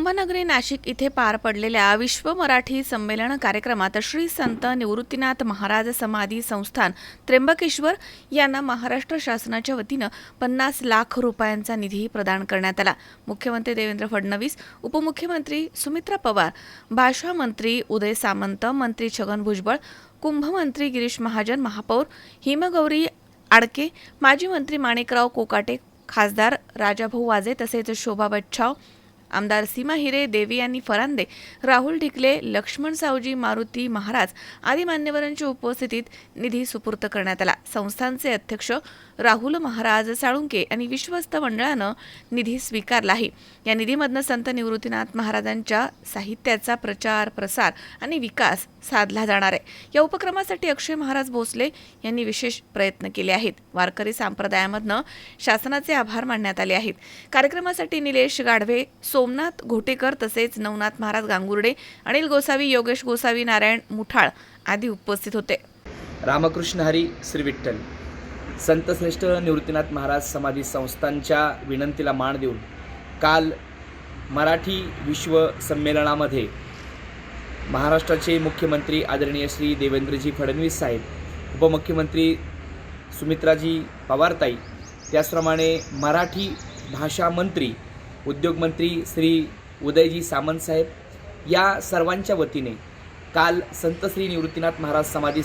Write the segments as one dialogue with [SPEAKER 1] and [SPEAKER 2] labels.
[SPEAKER 1] कुंभनगरी नाशिक इथे पार पडलेल्या विश्व मराठी संमेलन कार्यक्रमात श्री संत निवृत्तीनाथ महाराज समाधी संस्थान त्र्यंबकेश्वर यांना महाराष्ट्र शासनाच्या वतीनं 50 लाख रुपयांचा निधी प्रदान करण्यात आला। मुख्यमंत्री देवेंद्र फडणवीस, उपमुख्यमंत्री सुमित्रा पवार, भाषा मंत्री उदय सामंत, मंत्री छगन भुजबळ, कुंभमंत्री गिरीश महाजन, महापौर हिमगौरी आडके, माजी मंत्री माणिकराव कोकाटे, खासदार राजाभाऊ वाजे तसेच शोभा बच्छाव, आमदार सीमा हिरे, देवयानी फरांदे, राहुल ढिकले, लक्ष्मण सावजी, मारुती महाराज आदी मान्यवरांच्या उपस्थितीत निधी सुपूर्द करण्यात आला। संस्थानचे अध्यक्ष राहुल महाराज साळुंके आणि विश्वस्त मंडळानं निधी स्वीकारला आहे। या निधीमधून संत निवृत्तीनाथ महाराजांच्या साहित्याचा प्रचार, प्रसार आणि विकास साधला जाणार आहे। या उपक्रमासाठी अक्षय महाराज भोसले यांनी विशेष प्रयत्न केले आहेत। वारकरी संप्रदायामधनं शासनाचे आभार मानण्यात आले आहेत। कार्यक्रमासाठी निलेश गाढवे, सोमनाथ घोटेकर तसेच नवनाथ महाराज गांगुर्डे, अनिल गोसावी, योगेश गोसावी, नारायण मुठाळ आदी उपस्थित होते।
[SPEAKER 2] रामकृष्ण हरी श्री विठ्ठल। संत श्रेष्ठ निवृत्तीनाथ महाराज समाधी संस्थांच्या विनंतीला मान देऊन काल मराठी विश्व संमेलनामध्ये महाराष्ट्राचे मुख्यमंत्री आदरणीय श्री देवेंद्रजी फडणवीस साहेब, उपमुख्यमंत्री सुमित्राजी पवारताई, त्याचप्रमाणे मराठी भाषा मंत्री, उद्योगमंत्री श्री उदयजी सामंत साहेब या सर्वांच्या वतीने काल संत श्री निवृत्तीनाथ महाराज समाधी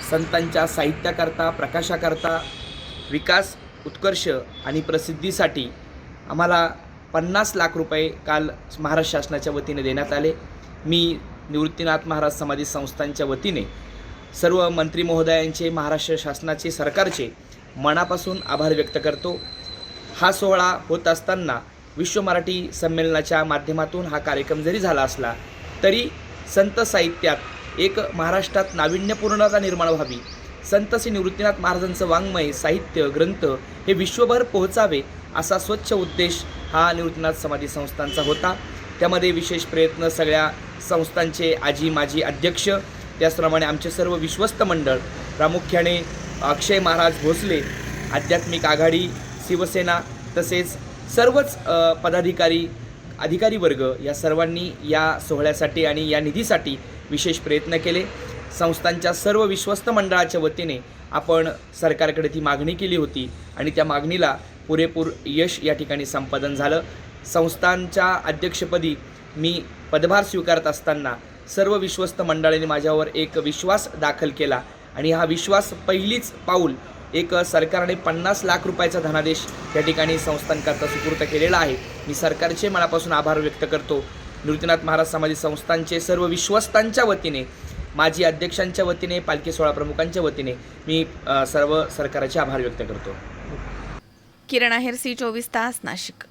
[SPEAKER 2] संतांच्या साहित्याकरता, प्रकाशाकरता, विकास, उत्कर्ष आणि प्रसिद्धीसाठी आम्हाला 50 लाख रुपये काल महाराष्ट्र शासनाच्या वतीने देण्यात आले। मी निवृत्तीनाथ महाराज समाधी संस्थांच्या वतीने सर्व मंत्री महोदयांचे, महाराष्ट्र शासनाचे, सरकारचे मनापासून आभार व्यक्त करतो। हा सोहळा होत असताना विश्व मराठी संमेलनाच्या माध्यमातून हा कार्यक्रम जरी झाला असला तरी संत साहित्यात एक महाराष्ट्रात नाविन्यपूर्णता निर्माण व्हावी, संत श्री निवृत्तीनाथ महाराजांचं वाङ्मय, साहित्य, ग्रंथ हे विश्वभर पोहोचावे असा स्वच्छ उद्देश हा निवृत्तीनाथ समाधी संस्थांचा होता। त्यामध्ये विशेष प्रयत्न सगळ्या संस्थांचे आजी माजी अध्यक्ष, त्याचप्रमाणे आमचे सर्व विश्वस्त मंडळ, प्रामुख्याने अक्षय महाराज भोसले, आध्यात्मिक आघाडी, शिवसेना तसेच सर्वच पदाधिकारी, अधिकारी वर्ग या सर्वांनी या सोहळ्यासाठी आणि या निधीसाठी विशेष प्रयत्न केले। संस्थांच्या सर्व विश्वस्त मंडळाच्या वतीने आपण सरकारकडे ती मागणी केली होती आणि त्या मागणीला पुरेपूर यश या ठिकाणी संपादन झालं। संस्थांच्या अध्यक्षपदी मी पदभार स्वीकारत असताना सर्व विश्वस्त मंडळांनी माझ्यावर एक विश्वास दाखल केला आणि हा विश्वास पहिलीच पाऊल एक सरकारने 50 लाख रुपयाचा धनादेश या ठिकाणी संस्थांकरता सुपूर्द केलेला आहे। मी सरकारचे मनापासून आभार व्यक्त करतो। निवृत्तीनाथ महाराज समाधी संस्थांचे सर्व विश्वस्तांच्या वतीने, माजी अध्यक्षांच्या वतीने, पालखी सोहळा प्रमुखांच्या वतीने मी सर्व सरकारचे आभार व्यक्त करतो।
[SPEAKER 1] किरण आहेर, C24 तास, नाशिक।